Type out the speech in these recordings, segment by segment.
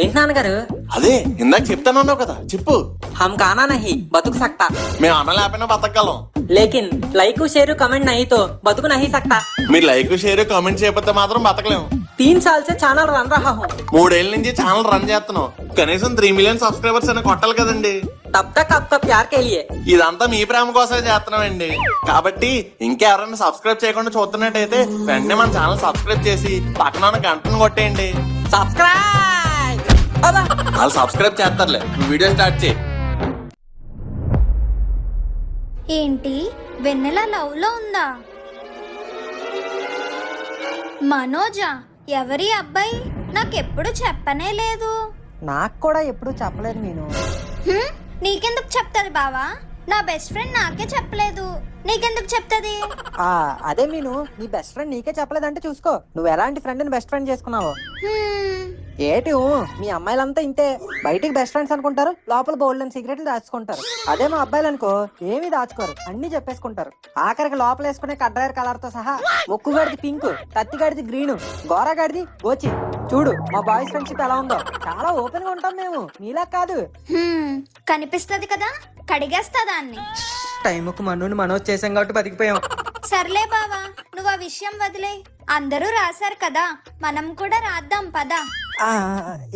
ఏంటి నాన్నగారు? అదే ఇందాక చెప్తానన్నావు కదా, చెప్పు. हम खाना नहीं बतुक सकता, మేము అన్న లేకపోయినా బతకగలం. लेकिन लाइक शेयर कमेंट नहीं तो बतुक नहीं सकता। మీరు లైక్ షేర్ కామెంట్ చేయకపోతే మాత్రం బతకలేము. 3 साल से ఛానల్ రన్ रहा हूँ। 3 ఏళ్ల నుంచి ఛానల్ రన్ చేస్తున్నాం. కనీసం 3 మిలియన్ సబ్స్క్రైబర్స్ అని కొట్టాలి కదండి. तब तक आपका प्यार के लिए। ఇదంతా మీ ప్రేమ కోసమే చేస్తున్నామండి. కాబట్టి ఇంకెవరైనా సబ్స్క్రైబ్ చేయకుండా చూస్తున్నట్టయితే వెంటనే మన ఛానల్ సబ్స్క్రైబ్ చేసి పక్కన ఉన్న గంటను కొట్టేయండి. సబ్స్క్రైబ్ అబ్బా, వాళ్ళు సబ్స్క్రైబ్ చేస్తారులే. నువ్వు వీడియో స్టార్ట్ చేయి. ఏంటి వెన్నెల లవ్ లో ఉందా? మనోజా? ఎవరి అబ్బాయి? నాకెప్పుడు చెప్పనే లేదు. నాకు కూడా ఎప్పుడు చెప్పలేదు నేను. నీకెందుకు చెప్తాది బావా? నా బెస్ట్ ఫ్రెండ్ నాకే చెప్పలేదు, నీకెందుకు చెప్తాది? అదే మీను, నీ బెస్ట్ ఫ్రెండ్ నీకే చెప్పలేదంటే చూసుకో నువ్వు ఎలాంటి ఫ్రెండ్ ని బెస్ట్ ఫ్రెండ్ చేసుకున్నావు. ఏటి మీ అమ్మాయిలంతా ఇంతే, బయటికి బెస్ట్ ఫ్రెండ్స్ అనుకుంటారు, లోపల బోల్డ్ అని సిగరెట్లు దాచుకుంటారు. అదే మా అబ్బాయిలు అనుకో ఏమీ దాచుకోరు, అన్ని చెప్పేసుకుంటారు. ఆఖరికి లోపల వేసుకునే కడ్డాయర్ కలర్ తో సహా ముక్కుగాడిది పింక్, కత్తిగాడిది గ్రీన్, గోరగాడిది గోచి. చూడు మా బాయ్స్ ఫ్రెండ్షిప్ ఎలా ఉందో, చాలా ఓపెన్ గా ఉంటాం మేము, నీలా కాదు. కనిపిస్తది కదా, కడిగేస్తా దాన్ని. టైంకు మనోని మనోజ్ చేసాం కాబట్టి బతికిపోయాం. సర్లే బావా, నువ్వు ఆ విషయం వదిలే. అందరూ రాశారు కదా, మనం కూడా రాద్దాం పద.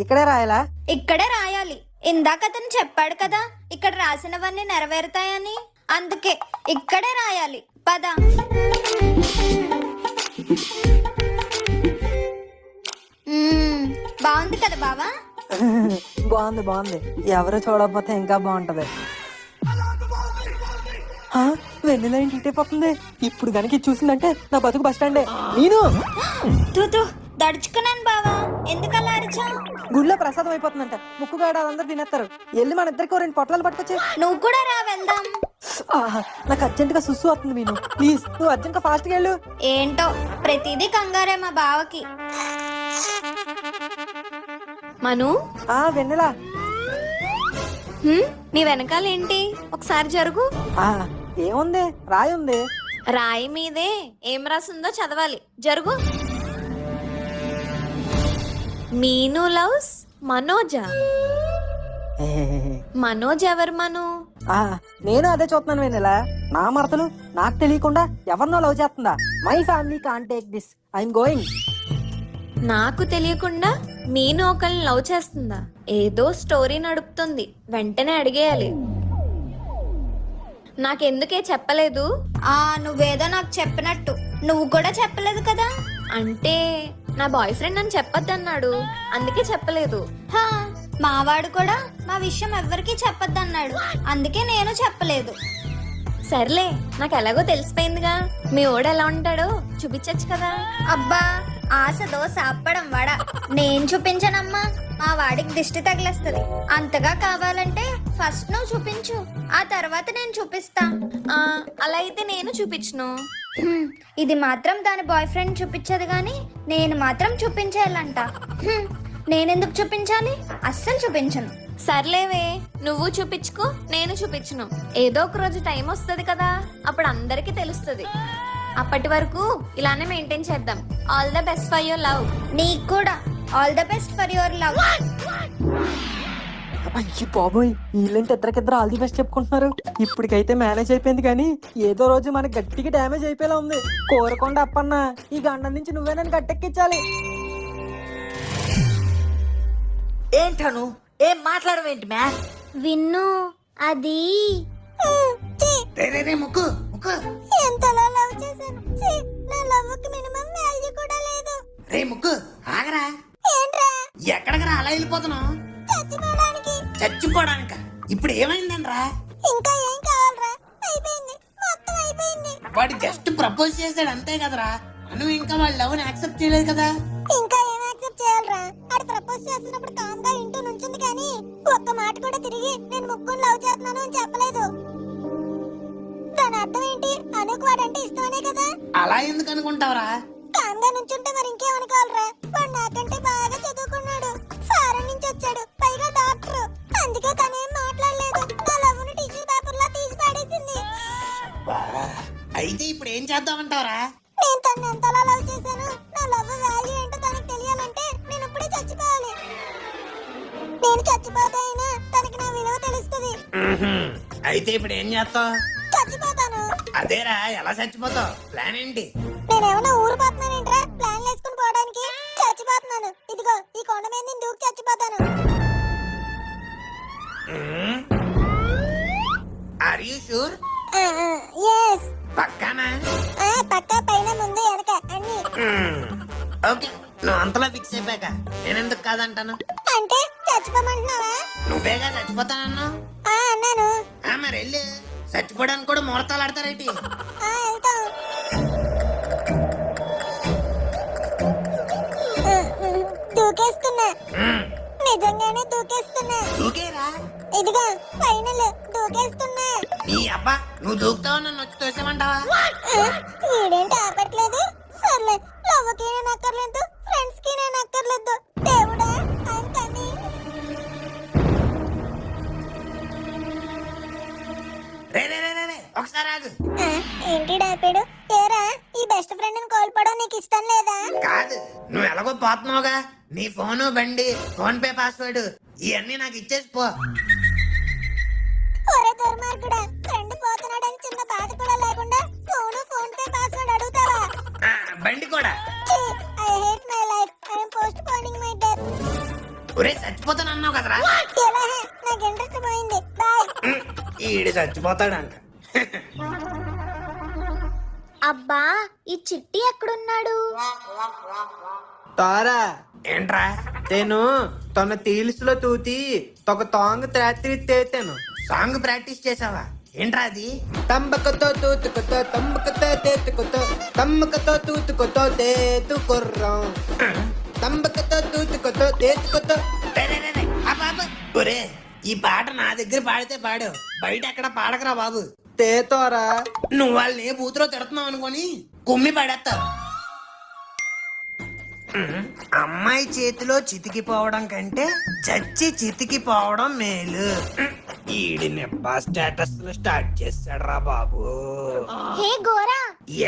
ఇక్కడే రాయాలా? ఇక్కడే రాయాలి. ఇందాక అతను చెప్పాడు కదా ఇక్కడ రాసినవన్నీ నెరవేరుతాయని, అందుకే ఇక్కడే రాయాలి పద. బాగుంది కదా బావా? బాగుంది బాగుంది, ఎవరు చూడకపోతే ఇంకా బాగుంటది. వెన్నెల ఇంటి ఇటైపోతుంది. ఇప్పుడు గనికి చూసిందంటే నా బతుకు బస్ స్టాండే. నేను తూ దడుచుకున్నాను బావా, ఎందుకలా అరిచావు? గుళ్ళో ప్రసాదం అయిపోతుందంట, ముక్కుగాడ అందరూ తినేస్తారు. వెళ్ళి మన ఇద్దరికి 2 పొట్లాలు పట్టుకొచ్చి. నువ్వు కూడా రా, వెళ్దాం. నాకు అర్జెంట్ గా సుస్సు వస్తుంది మీను, ప్లీజ్ నువ్వు అర్జెంట్ గా ఫాస్ట్ గా వెళ్ళు. ఏంటో ప్రతిదీ కంగారే మా బావకి. మను, వెన్నెల నీ వెనకాలేంటి? ఒకసారి జరుగు. ఏముంది, రాయి ఉంది. రాయి మీదే ఏం రాసిందో చదవాలి, జరుగు. మీను లవ్స్ మనోజా. మనోజ్ ఎవరు మను? నేను అదే చూస్తున్నాను వెన్నెల. నా మరతలు నాకు తెలియకుండా ఎవరినో లవ్ చేస్తుందా? My family can't take this, I'm going. నాకు తెలియకుండా మీను ఒకళ్ళని లవ్ చేస్తుందా? ఏదో స్టోరీ నడుపుతుంది, వెంటనే అడిగేయాలి. నాకెందుకే చెప్పలేదు? నువ్వేదో నాకు చెప్పినట్టు, నువ్వు కూడా చెప్పలేదు కదా. అంటే నా బాయ్ ఫ్రెండ్ అని చెప్పొద్దన్నాడు, అందుకే చెప్పలేదు. మావాడు కూడా మా విషయం ఎవ్వరికీ చెప్పొద్దన్నాడు, అందుకే నేను చెప్పలేదు. సర్లే, నాకు ఎలాగో తెలిసిపోయిందిగా. మీ ఓడు ఎలా ఉంటాడో చూపించచ్చు కదా. అబ్బా, ఆశతో సాపడం వాడా, నేను చూపించనమ్మా. మా వాడికి దిష్టి తగిలేస్తుంది. అంతగా కావాలంటే ఫస్ట్ నువ్వు చూపించు, ఆ తర్వాత నేను చూపిస్తా. అలా అయితే నేను చూపించను. ఇది మాత్రం దాని బాయ్ ఫ్రెండ్ చూపించదు గాని నేను మాత్రం చూపించేయాలంట. నేనెందుకు చూపించాలి? అస్సలు చూపించను. సర్లేవే, నువ్వు చూపించుకో, నేను చూపించను. ఏదో ఒక రోజు టైం వస్తుంది కదా, అప్పుడు అందరికి తెలుస్తుంది. అప్పటి వరకు ఇలానే మెయింటైన్ చేద్దాం. All the best for your love. నీకు కూడా all the best for your love. అయ్యి బాబోయ్, వీళ్ళంటే ఇద్దరికిద్దరు ఆల్ ది బెస్ట్ చెప్పుకుంటున్నారు. ఇప్పటికైతే మేనేజ్ అయిపోయింది, కానీ ఏదో రోజు మనకి గట్టిగా డ్యామేజ్ అయిపోయేలా ఉంది. కోరకుండా అప్పన్న, ఈ గండం నుంచి నువ్వే నన్ను గట్టెక్కించాలి. ఏంటను ఏం మాట్లాడవేంటి మ్యా? విన్ను, అది ముక్కు ఎంతలా లవ్ చేశాను. నా లవ్కి మినిమం వాల్యూ కూడా లేదు. రే ముక్కు ఆగరా. ఏంట్రా? ఎక్కడికి రా అలా వెళ్ళిపోతున్నావు? చచ్చిపోవడానిక? ఇప్పుడు ఏమైందనరా? ఇంకా ఏం కావాలరా? అయిపోయింది, మొత్తం అయిపోయింది. వాడు జస్ట్ ప్రపోజ్ చేశాడు అంతే కదరా, నువ్వు ఇంకా వాళ్ళ లవ్ ని యాక్సెప్ట్ చేయలేదు కదా. ఇంకా ఏం యాక్సెప్ట్ చేయాలరా? ఆడు ప్రపోజ్ చేస్తున్నప్పుడు కామ్ గా ఇంటూ నుంచింది, కానీ ఒక్క మాట కూడా తిరిగి నేను ముక్కుని లవ్ చేస్తున్నాను అని చెప్పలేదు. దాని అర్థం ఏంటి? అనుకు వాడంటే ఇష్టమనే కదా. అలా ఎందుకు అనుకుంటావురా? కామ్ గా నుంచుంటే మరి ఇంకేమనుకోవాలరా? వాడు నాకంటే బాగా చదువుకున్నాడు, ఫారెన్ నుంచి వచ్చాడు, పైగా డాక్టర్. అందుకే తనేం మాట్లాడలేదు, నా లవ్ ని టిష్యూ పేపర్ లా తీసి పడేసింది. అయితే ఇప్పుడు ఏం చేద్దామంటావరా? నేను తను ఎంతలా లవ్ చేశాను, నా లవ్ వాల్యూ ఏంటో తనకు తెలియాలంటే నేను ఇప్పుడే చచ్చిపోవాలి. నేను చచ్చిపోతే అయినా తనకి నా విలువ తెలుస్తుంది. అయితే ఇప్పుడు ఏం చేస్తావు? చచ్చిపోతాను. అదేరా, ఎలా చచ్చిపోతావు? ప్లాన్ ఏంటి? నేనేమన్నా ఊరిపోతున్నానేంట్రా ప్లాన్లు వేసుకుని పోవడానికి? చచ్చిపోతున్నాను. ఇదిగో ఈ కొండ మీద నేను దూకి చచ్చిపోతాను. Are you sure? ఎస్. పక్కానా? పక్కా పైన ముందు వెనక అన్ని. ఓకే, నువ్వు అంతలా ఫిక్స్ అయిపోయాక నేనెందుకు కాదంటాను? అంటే చచ్చిపోమంటున్నావా? నువ్వేగా చచ్చిపోతానన్నావు. అన్నాను. మరి వెళ్ళి చచ్చిపోవడానికి కూడా ముహూర్తాలు ఆడతారేంటి? వెళ్తాం. దూకేస్తున్నా. నిజంగానే దూకేస్తున్నా. దూకేరా. ఇదిగో ఫైనల్ దూకేస్తున్నా. నీ అబ్బా, నువ్వు దూకుతావు నన్ను వచ్చి తోసేమంటావా? వీడేంటి ఆపట్లేదు? సర్లే, లవ్వుకి నేను అక్కర్లేదు, ఫ్రెండ్స్ కి నేను అక్కర్లేదు. దేవుడా, I'm coming. రే రే రే రే రే, ఒకసారి ఆగు. ఏంటి డాపాడు? ఏరా, ఈ బెస్ట్ ఫ్రెండ్ ని కోల్పోవడం నీకు ఇష్టం లేదా? కాదు, నువ్వు ఎలాగో పోతున్నావుగా, నీ ఫోను, బండి, ఫోన్ పే పాస్వర్డ్ ఇవన్నీ నాకు ఇచ్చేసి పో. ఒరే దుర్మార్గుడా, ఫ్రెండ్ పోతున్నాడని చిన్న బాధ కూడా లేకుండా ఫోన్ పే పాస్వర్డ్ అడుగుతావా? బండి కూడా. I hate my life. I am postponing my death. ఒరే చచ్చిపోతానన్నావు కదరా. ఎలా? నాకు ఇంట్రెస్ట్ పోయింది. బాయ్. ఈడు చచ్చిపోతాడంట. అబ్బా, ఈ చిట్టి ఎక్కడున్నాడు? తారా ఏంట్రా? నేను తన తీలుసులో తూతి ఒక తాంగ్ త్రాత్రి తేతాను. సాంగ్ ప్రాక్టీస్ చేసావా? ఏంట్రా అది? తంబకతో తూతుకుతో తంబకతో తేతుకుతో తమ్మకతో తూతుకుతో తేతుకుర్రం తంబకతో తూతుకుతో తేతుకుతో. రే, రే, రే, రే, ఆపు, ఆపు. ఒరే, ఈ పాట నా దగ్గర పాడితే పాడు, బయట ఎక్కడ పాడకరా బాబు. తేతోరా నువ్వు వాళ్ళని ఏ బూతులో తిడుతున్నావు అనుకొని కుమ్మి పడేస్తావు. అమ్మాయి చేతిలో చితికిపోవడం కంటే చచ్చి చితికిపోవడం మేలు. ఈడి నెప్పా స్టేటస్ స్టార్ట్ చేశాడు రా బాబు. హే గోరా,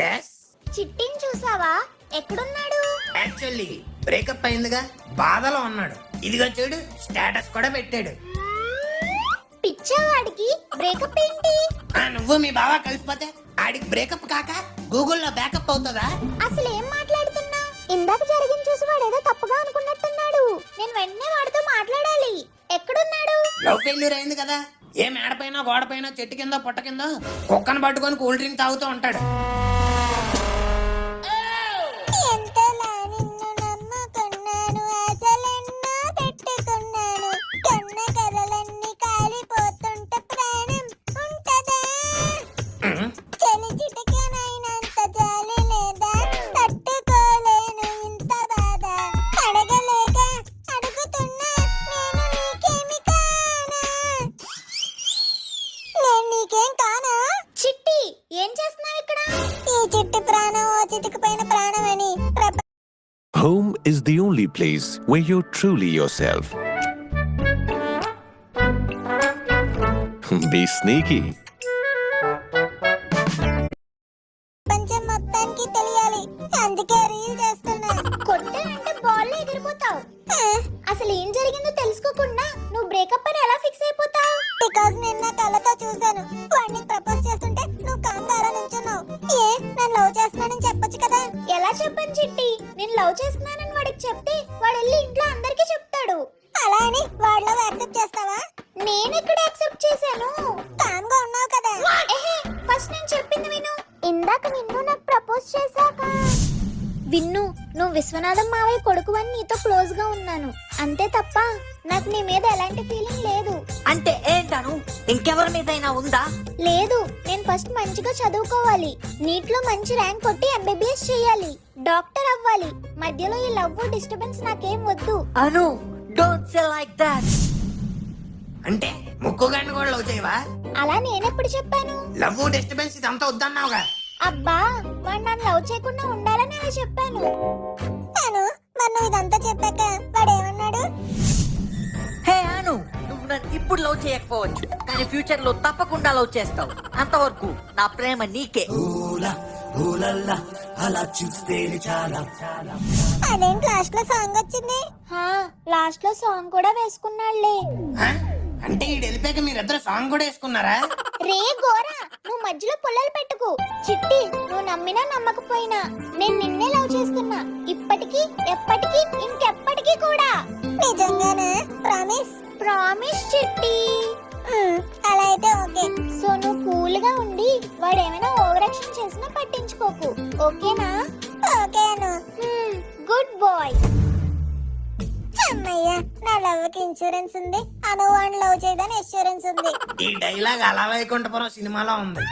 ఎస్, చిట్టిని చూసావా? ఎక్కడున్నాడు? యాక్చువల్లీ బ్రేకప్ అయిందిగా, బాధలో ఉన్నాడు. ఇదిగో చూడు, స్టేటస్ కూడా పెట్టాడు. పిచ్చవాడికి బ్రేకప్ ఏంటి? నువ్వు మీ బావ కలిసిపోతే ఆడికి బ్రేకప్ కాక గూగుల్లో బ్యాకప్ అవుతుందా? అసలు ఏం మాట్లాడుతున్నా? ఇందాక జరిగింది చూసి వాడు ఏదో తప్పుగా అనుకున్నట్టున్నాడు. నేను వెంటనే వాడితో మాట్లాడాలి. ఎక్కడున్నాడు? లవ్ ఫెయిల్యూర్ అయింది కదా, ఏ మేడ పైన గోడ పైన చెట్టు కింద పుట్ట కింద కుక్కను పట్టుకొని కూల్ డ్రింక్ తాగుతూ ఉంటాడు. ఎంతలా నిన్ను నమ్ముకున్నాను, ఆశలెన్నో పెట్టుకున్నాను. కన్న కలలన్నీ కాలిపోతుంటే ప్రాణం ఉంటదా? చలి చిటికెనైనంత జాలి లేదా? తట్టుకోలేను ఇంత బాధ. అడగలేక అడుగుతున్నా, నేను నీకేమి కానా? నేను నీకేం కానా? చిట్టి, ఏం చేస్తున్నావు ఇక్కడ? ఈ చిట్టి ప్రాణం ఓ చితికిపోయిన ప్రాణం అని Home is the only place where you're truly yourself. Be sneaky. ప్రపంచం మొత్తానికి తెలియాలి. అందుకే రీల్ చేస్తున్నా. కొట్టానంటే బాల్ ఎగిరిపోతావు. అసలు ఏం జరిగిందో తెలుసుకోకుండా నువ్వు బ్రేకప్ అని ఎలా ఫిక్స్ అయిపోతావు? బికాజ్ నేను నా కళ్ళతో చూశాను. వాడిని ప్రపోజ్ చేస్తుంటే నువ్వు కాంతారా నుంచున్నావు. నన్ను లవ్ చేస్తున్నానని చెప్పొచ్చు కదా. ఎలా చెప్పాను చిట్టి? నేను లవ్ చేస్తున్నానని వాడికి చెప్తే వాడు వెళ్ళి ఇంట్లో అందరికీ చెప్తాడు. అలా అని వాడిలో యాక్సెప్ట్ చేస్తావా? నేను ఎక్కడ యాక్సెప్ట్ చేశాను? కామ్ గా ఉన్నావు కదా. ఫస్ట్ నేను చెప్పింది విను. ఇందాక నిన్ను నాకు ప్రపోజ్ చేశాక విన్ను, నువ్వు విశ్వనాథం మావయ్య కొడుకు అని నీతో క్లోజ్ గా ఉన్నాను అంతే తప్ప నాకు నీ మీద ఎలాంటి ఫీలింగ్ లేదు. అంటే ఏంటను? ఇంకెవరి మీదైనా ఉందా? లేదు, నేను ఫస్ట్ మంచిగా చదువుకోవాలి, నీట్ లో మంచి ర్యాంక్ కొట్టి ఎంబీబీఎస్ చేయాలి, డాక్టర్ అవ్వాలి. మధ్యలో ఈ లవ్ డిస్టర్బెన్స్ నాకేం వద్దు. అను, డోంట్ సే లైక్ దట్. అంటే ముక్కు గంట కూడా లవ్ చేయవా? అలా నేనెప్పుడు చెప్పాను? లవ్ డిస్టర్బెన్స్ ఇదంతా వద్దన్నావుగా. అబ్బా, వాడు నన్ను లవ్ చేయకుండా ఉండాలని అలా చెప్పాను. అను, మరి నువ్వు ఇదంతా చెప్పాక వాడు ఏమన్నాడు? హే అను, నువ్వు నన్ను ఇప్పుడు లవ్ చేయకపోవచ్చు, కానీ ఫ్యూచర్ లో తప్పకుండా లవ్ చేస్తావు. అంతవరకు నా ప్రేమ నీకే. అదేంటి లాస్ట్ లో సాంగ్ వచ్చింది? లాస్ట్ లో సాంగ్ కూడా వేసుకున్నాళ్లే. ఆ? అంటే ఈ వెళ్ళిపోయాక మీరిద్దరు సాంగ్ కూడా వేసుకున్నారా? రే గోరా, నువ్వు మధ్యలో పుల్లలు పెట్టుకు. చిట్టి, నువ్వు నమ్మినా నమ్మకపోయినా నేను నిన్నే లవ్ చేస్తున్నా. ఇప్పటికీ, ఎప్పటికీ, ఇంకెప్పటికీ కూడా. నిజంగానా? ప్రామిస్? ప్రామిస్ చిట్టి. అలా అయితే ఓకే. సో నువ్వు కూల్ గా ఉండి వాడు ఏమైనా ఓవర్ యాక్షన్ చేసినా పట్టించుకోకు, ఓకేనా? ఓకే అను. Good boy. అమ్మయ్య, నా లవ్ కి ఇన్సూరెన్స్ ఉంది. అను వాడిని లవ్ చేయదని ఇన్సూరెన్స్ ఉంది. ఈ డైలాగ్ అలా వైకుంఠపురం సినిమాలో ఉంది.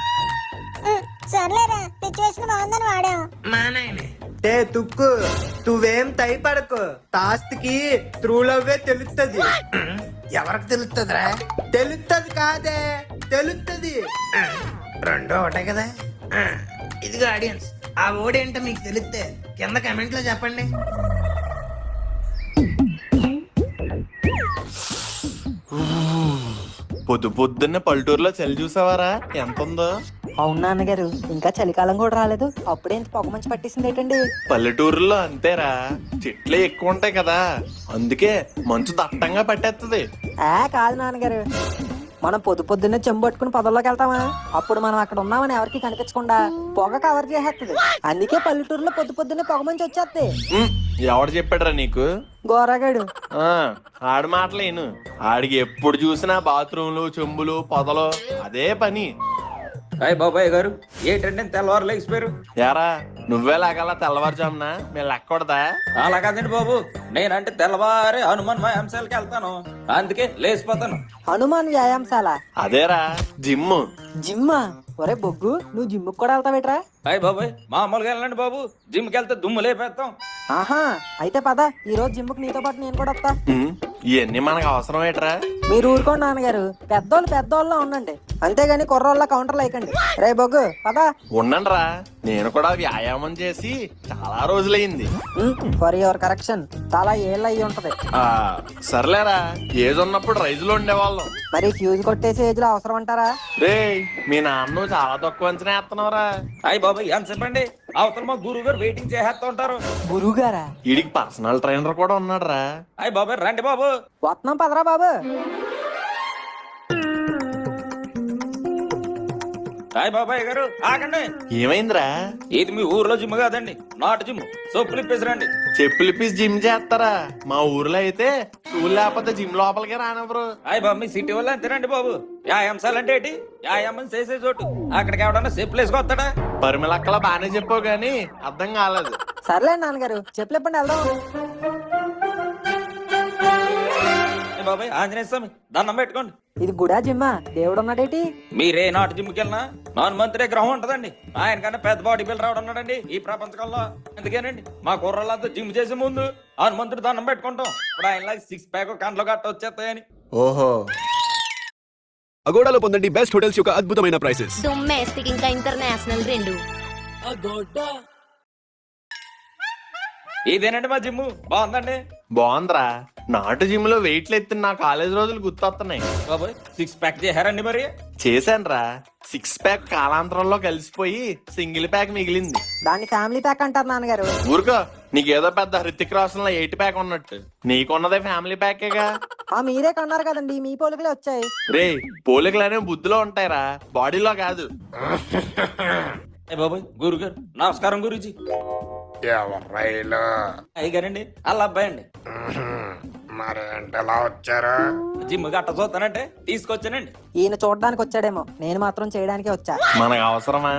సర్లేరా, సిచ్యువేషన్ బాగుందని వాడాం. మా నాయనే ఏ తుక్కు, నువ్వేం తైపడకు. టాస్క్ కి ట్రూ లవ్వే తెలుస్తుంది. ఎవరికి తెలుస్తుందిరా? తెలుస్తుంది కాదే, తెలుస్తుంది. రెండో ఒకటే కదా. ఆ, ఇదిగో ఆడియన్స్, ఆ ఓడేంటో మీకు తెలిస్తే కింద కమెంట్ లో చెప్పండి. పొద్దున్నే పల్లెటూరులో చలి చూసావారా ఎంత ఉందో. అవును నాన్నగారు, ఇంకా చలికాలం కూడా రాలేదు, అప్పుడే ఇంత పొగ మంచి పట్టేసింది ఏంటండి? పల్లెటూరులో అంతేరా, చెట్లే ఎక్కువ ఉంటాయి కదా, అందుకే మంచు దట్టంగా పట్టేస్తుంది. కాదు నాన్నగారు, మనం పొద్దున్నే చెంబు పట్టుకుని పొదల్లోకి వెళ్తామా, అప్పుడు మనం అక్కడ ఉన్నామని ఎవరికి కనిపించకుండా పొగ కవర్ చేసేస్తుంది. అందుకే పల్లెటూరులో పొద్దున్నే పొగ మంచి వచ్చేస్తుంది. ఎవడు చెప్పాడురా నీకు? గోరాగాడు. ఆడి మాటలేను. ఆడికి ఎప్పుడు చూసినా బాత్రూమ్లు, చెంబులు, పొదలు, అదే పని. అయ్య బాబాయ్ గారు, ఏంటంటే తెల్లవారు లేచిపోయారు? యారా, నువ్వే లాగలా తెల్లవారుజామున మేము లెక్కకూడదా? అలా కాదండి బాబు, నేనంటే తెల్లవారే హనుమాన్ వ్యాయామశాలకి వెళ్తాను, అందుకే లేచిపోతాను. హనుమాన్ వ్యాయామశాల? అదేరా జిమ్. జిమ్మా? ఒరే బొగ్గు, నువ్వు జిమ్ కూడా వెళ్తావేట్రా? అయ్య బాబాయ్, మామూలుగా వెళ్ళండి బాబు, జిమ్కి వెళ్తే దుమ్ము లేపేస్తాం. ఆహా, అయితే పద, ఈ రోజు జిమ్కి నీతో పాటు నేను కూడా వస్తా. ఇవన్నీ మనకు అవసరం ఏంట్రా? మీరు ఊరుకోండి నాన్నగారు, పెద్దోళ్ళలో ఉండండి, అంతేగాని కుర్రోళ్ళ కౌంటర్లు వేయకండి. రే బొగ్గు పద. ఉండండిరా, నేను కూడా వ్యాయామం చేసి చాలా రోజులైంది. ఫర్ యువర్ కరెక్షన్, చాలా ఏళ్ళు అయ్యి ఉంటది. సర్లేరా, ఏజ్ ఉన్నప్పుడు రైజులో ఉండేవాళ్ళం. మరి ఫ్యూజ్ కొట్టేసి ఏజ్ లో అవసరం అంటారా? రే, మీ నాన్న చాలా తక్కువ అంచనా వేస్తున్నావురా. అయ్య బాబాయ్ ఎంత చెప్పండి, అవతల మా గురువు గారు వెయిటింగ్ చేసేస్తూ ఉంటారు. గురువు గారా? వీడికి పర్సనల్ ట్రైనర్ కూడా ఉన్నాడు రా. అయ్య బాబాయ్ రండి బాబు. వస్తున్నాం పదరా బాబు. అయ్య బాబాయ్ గారు ఆగండి. ఏమైందిరా? ఇది మీ ఊర్లో జిమ్ కాదండి, నాటు జిమ్. సొప్పులు ఇప్పేసిరండి. చెప్పులు ఇప్పేసి జిమ్ చేస్తారా? మా ఊర్లో అయితే స్కూల్ లేకపోతే జిమ్ లోపలికి రానివ్వరు. అయ్య బాబు, మీ సిటీ వల్ల అంతేనండి బాబు. వ్యాయామశాలు అంటే ఏంటి? వ్యాయామం చేసే చోటు. అక్కడికి ఎవడన్నా చెప్పులు వేసుకొస్తాడా? పరిమళక్కలా బానే చెప్పావు గానీ అర్థం కాలేదు. సర్లే నాన్నగారు, చెప్పులు ఇప్పండి వెళ్దాం. బాబాయ్ ఆంజనేయ స్వామి దండం పెట్టుకోండి. ఇది గుడా జిమ్మా? దేవుడు ఉన్నాడేటి? మీరే నాటు జిమ్కి వెళ్ళినా హనుమంతుడే గ్రహం ఉంటదండి. ఆయన కన్నా పెద్ద బాడీ బిల్డర్ రావడం ఉన్నాడండి ఈ ప్రపంచకంలో. అందుకేనండి మా కుర్రలంతా జిమ్ చేసే ముందు హనుమంతుడు దండం పెట్టుకుంటాం. ఇప్పుడు ఆయన 6 ప్యాక్ కంట్లో గట్ట వచ్చేస్తాయని. ఓహో, అగోడాలో పొందండి బెస్ట్ హోటల్స్ యొక్క అద్భుతమైన ప్రైసెస్. డొమెస్టిక్ ఇంకా ఇంటర్నేషనల్ రెండు. ఇదేనండి మా జిమ్, బాగుందండి. బాగుందిరా. నాటు జిమ్ లో వెయిట్లు ఎత్తిన నా కాలేజ్ రోజులు గుర్తొస్తున్నాయి. బాబాయ్ 6 ప్యాక్ చేశారండి మరి? చేశానురా. 6 ప్యాక్ కాలాంతరంలో కలిసిపోయి సింగిల్ ప్యాక్ మిగిలింది. దాన్ని ఫ్యామిలీ ప్యాక్ అంటారు నాన్నగారు. ఊరుకో, నీకేదో పెద్ద హృతిక్ రోషన్ లో 8 ప్యాక్ ఉన్నట్టు. నీకున్నదే ఫ్యామిలీ ప్యాకేగా. మీరే కొన్నారు కదండి, మీ పోలికలే వచ్చాయి. రే, పోలికలు అనేవి బుద్ధిలో ఉంటాయిరా, బాడీలో కాదు. బాబాయ్ గురుగారు నమస్కారం గురుజీ. ఎవర్రైలు? అయ్యగారండి వాళ్ళ అబ్బాయి అండి. మరేంటలా వచ్చారు? జిమ్ గట్ట చూస్తానంటే తీసుకొచ్చానండి. ఈయన చూడడానికి వచ్చాడేమో, నేను మాత్రం చేయడానికి వచ్చా. మనకు అవసరమా?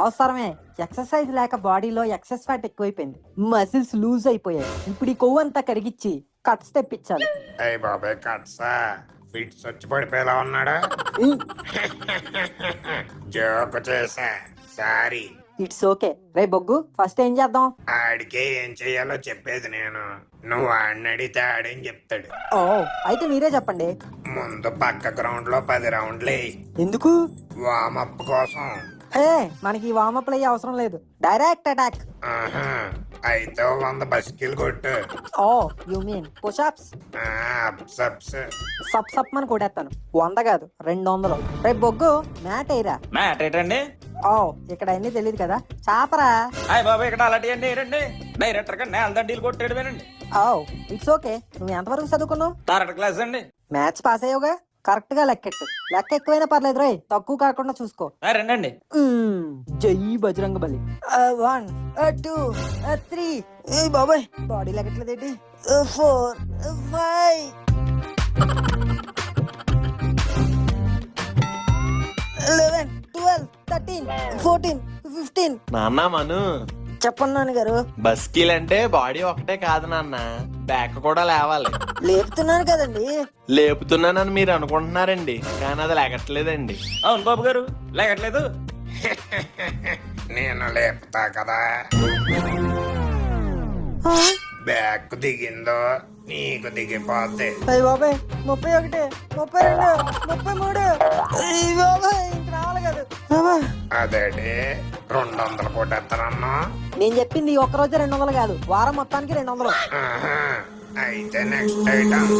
అవసరమే. ఎక్సర్సైజ్ లేక బాడీలో ఎక్సెస్ ఫ్యాట్ ఎక్కువైపోయింది, మసిల్స్ లూజ్ అయిపోయాయి. ఇప్పుడు ఈ కొవ్వు అంతా కరిగిచ్చి కట్స్ తెప్పించాలి. అయ్య బాబాయ్, కట్సా? ఫిట్స్ వచ్చి పడిపోయేలా ఉన్నాడా? జోకు చేసా, సారీ. It's okay. రే బొగ్గు, ఫస్ట్ ఏం చేద్దాం? ఆడికే ఏం చెయ్యాలో చెప్పేది నేను. నువ్వు ఆడిని అడిగితే ఆడేం చెప్తాడు. ఓ, అయితే మీరే చెప్పండి. ముందు పక్క గ్రౌండ్ లో 10 రౌండ్లే. ఎందుకు? వామప్ కోసం. హే, మనకి ఈ వామప్ అయ్యే అవసరం లేదు, డైరెక్ట్ అటాక్. ఆహా, అయితే 100 బస్కిల్ కొట్టు. ఓ, యు మీన్ పుషప్స్? సబ్స్ సప్ అని కొట్టేస్తాను. 100 కాదు, 200. రే బొగ్గు, మ్యాట్ అయ్యరా. మ్యాట్ ఏంటండి? ఓ, ఇక్కడ అన్ని తెలియదు కదా, చాపరా. అయ్య బాబాయ్ ఇక్కడ అలాంటి అండి ఏంటండి? డైరెక్టర్ గా నేల దండీలు కొట్టేయడమేనండి. It's okay. నువ్వు ఎంతవరకు చదువుకున్నావు? థర్డ్ క్లాస్ అండి. మ్యాథ్స్ పాస్ అయ్యావుగా, కరెక్ట్ గా లెక్కెట్టు. లెక్క ఎక్కువైనా పర్లేదు రోయ్, తక్కువ కాకుండా చూసుకో. రండి. జై బజరంగ బలి. 1 2 3. బాబాయ్ బాడీ లెక్కట్లేదేంటి? 4 5 11 12 13 14 15. నాన్న మను, చెప్పండి నాన్నగారు. బస్కీల్ అంటే బాడీ ఒకటే కాదు నాన్న, బ్యాక్ కూడా లేవాలి. లేపుతున్నాను కదండి. లేపుతున్నానని మీరు అనుకుంటున్నారండి, కానీ అది లేకట్లేదండి. అవును బాబు గారు, లేకట్లేదు. నేను లేపుతా కదా. బ్యాగ్ దిగిందో నీకు దిగిపోద్ది. అయ్యి బాబాయ్ 31 32 33. అయ్యి బాబాయ్ ఇంక రావాలి కదా. అదేంటి 200 కొట్టేస్తానన్నా? నేను చెప్పింది ఈ ఒక్క రోజు 200 కాదు, వారం మొత్తానికి 200. ఆహా, అయితే నెక్స్ట్ ఐటమ్.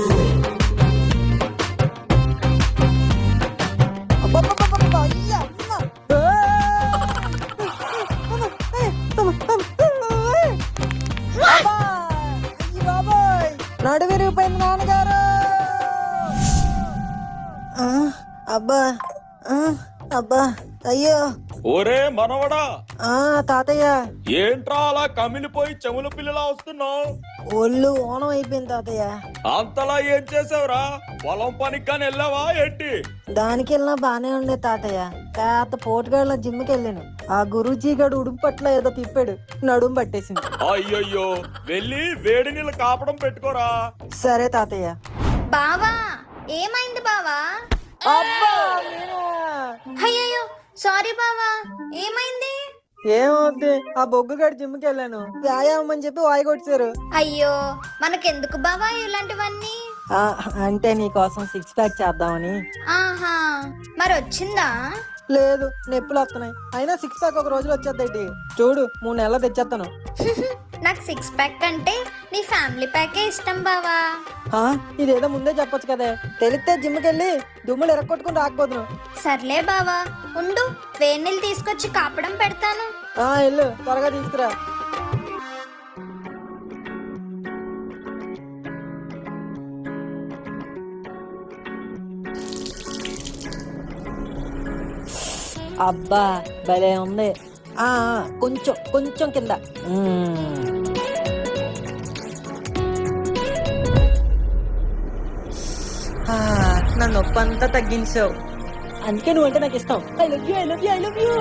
అబ్బబ్బబ్బబ్బబ్బ, అయ్యా, అమ్మ. అబ్బా, అయ్యి బాబాయ్ నడు విరిగిపోయింది నాన్నగారు. అబ్బా అబ్బా అయ్యో. ఓరే మనవడా, తాతయ్య. ఏంట్రా అలా కమిలిపోయి చెవుల పిల్లలా వస్తున్నావు? ఒళ్ళు ఓనం అయిపోయింది తాతయ్య. అంతలా ఏం చేసావురా? పొలం పనికి కానీ వెళ్ళావా ఏంటి? దానికి వెళ్ళినా బానే ఉండే తాతయ్య. కాస్త పోటుగాళ్ళ జిమ్కి వెళ్ళాను. ఆ గురూజీ గడు ఉడుము పట్ల ఏదో తిప్పాడు, నడుము పట్టేసింది. అయ్యయ్యో, వెళ్ళి వేడి నీళ్ళు కాపడం పెట్టుకోరా. సరే తాతయ్య. బావా ఏమైంది బావా? అబ్బా, అయ్యయ్యో సారీ బావా, ఏమైంది? ఏమవుద్ది, ఆ బొగ్గుగాడి జిమ్కి వెళ్ళాను, వ్యాయామం అని చెప్పి వాయి కొట్టారు. అయ్యో మనకెందుకు బావా ఇలాంటివన్నీ? అంటే నీకోసం 6 ప్యాక్ చేద్దామని. ఆహా, మరి వచ్చిందా? లేదు, నొప్పులు వస్తున్నాయి. అయినా 6 ప్యాక్ ఒక రోజులో వచ్చేద్దేంటి? చూడు 3 నెలలు తెచ్చేస్తాను. నాకు 6 ప్యాక్ అంటే నీ ఫ్యామిలీ ప్యాకే ఇష్టం బావా. ఇదేదో ముందే చెప్పొచ్చు కదే. తెలిస్తే జిమ్కి వెళ్ళి దుమ్ములు ఎరక్కొట్టుకుని రాకపోతున్నావు. సర్లే బావా, ఉండు వేడి నీళ్ళు తీసుకొచ్చి కాపడం పెడతాను. వెళ్ళు, త్వరగా తీసుకురా. అబ్బా భలే ఉంది. కొంచెం కొంచెం కింద. నా నొప్పి అంతా తగ్గించావు. అందుకే నువ్వంటే నాకు ఇష్టం. I love you, I love you, I love you.